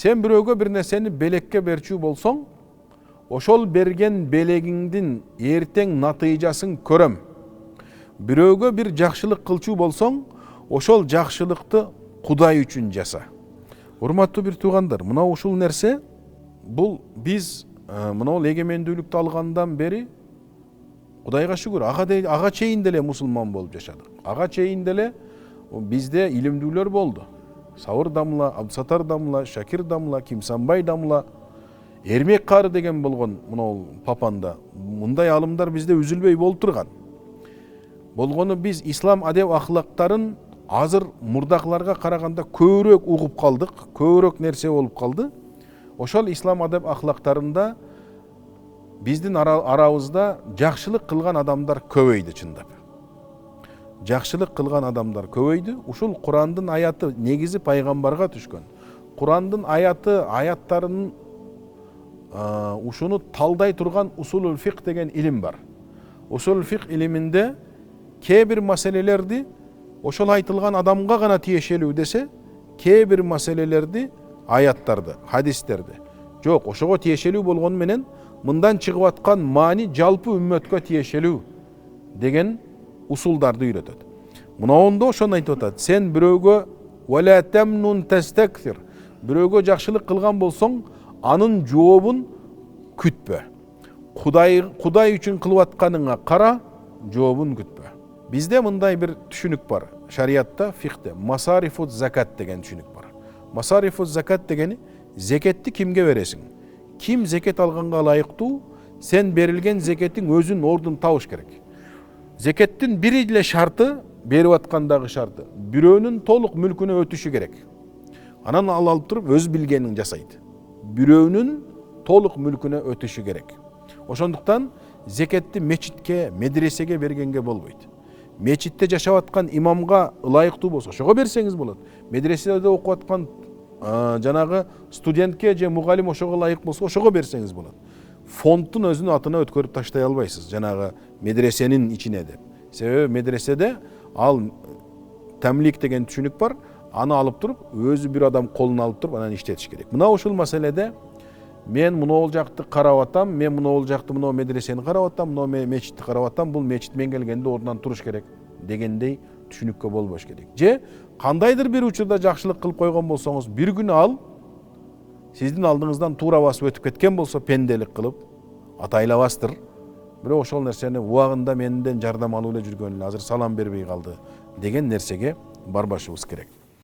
Sen biröөгө bir nersени белекке берчү болсоң, ошол берген белегиңдин эртең натыйжасын көрөм. Biröөгө bir жакшылык кылчу болсоң, ошол жакшылыкты Кудай үчүн жаса. Урматтуу бир туугандар, мына ушул нерсе бул биз мына эгемендүүлүктү алгандан бери Кудайга шүгүр, ага чейин деле мусулман болуп жашадык. Ага чейин деле бизде илимдүүлөр болду. Сауыр дамла, Абдысатар дамла, Шакир дамла, Кимсанбай дамла, Эрмек кары деген болгон мына Папанда. Мындай алымдар бизде үзүлбөй болуп турган. Болгону биз ислам адеп ахлактарын азыр мурдакыларга караганда көбүрөөк угуп калдык, көбүрөөк нерсе болуп калды. Ошол ислам адеп ахлактарында биздин арабызда жакшылык кылган адамдар көбөйдү чындап. Жакшылык кылган адамдар көбөйдү. Ушул Курандын аяты негизи пайгамбарга түшкөн. Курандын аяттарынын ушуну талдай турган усулул фикх деген илим бар. Усулул фикх илиминде кээ бир маселелерди ошол айтылган адамга гана тиешелүү десе, кээ бир маселелерди аяттарды, хадистерди жок, ошого тиешелүү болгону менен мындан чыгып аткан маани жалпы үммөткө тиешелүү деген усулдарды үйрөтөт. Мынауында ошону айтып атат. Сен бирөөгө вала тамнун тастаксир, бирөөгө жакшылык кылган болсоң, анын жообун күтпө. Кудай үчүн кылып атканыңа кара, жообун күтпө. Бизде мындай бир түшүнүк бар. Шариатта, фикхте масарифут закат деген түшүнүк бар. Масарифут закат дегени зекетти кимге бересиң? Ким зекет алганга ылайыктуу, сен берилген зекеттин өзүн ордун табыш керек. Зекеттин бир эле шарты, берип аткандагы шарты, бирөөнүн толук мүлкүнө өтүшү керек. Анан ал алып туруп өз билгенин жасайт. Бирөөнүн толук мүлкүнө өтүшү керек. Ошондуктан зекетти мечитке, медресеге бергенге болбойт. Мечитте жашап аткан имамга ылайыктуу болсо, ошого берсеңиз болот. Медреседе окуп аткан жанагы студентке же мугалим ошого ылайык болсо, ошого берсеңиз болот. Фондтун өзүнүн атына өткөрүп таштай албайсыз, жанагы медресенин ичине деп. Себеби медреседе ал тамлик деген түшүнүк бар, аны алып туруп, өзү бир адам колуна алып туруп, анан иштетиш керек. Мына ушул маселеде мен мынол жакты карап атам, мен мынол жакты мынау медресени карап атам, мынау мечитти карап атам, бул мечит мен келгенде ордунан туруш керек дегендей түшүнүккө болбош керек. Же кандайдыр бир учурда жакшылык кылып койгон болсоңуз, бир күнү ал сиздин алдыңыздан туура басып өтүп кеткен болсо, пенделик кылып, атайлабастыр. Бирок ошол нерсени убагында менден жардам алып эле жүргөн эле, азыр салам бербей калды деген нерсеге барбашыбыз керек.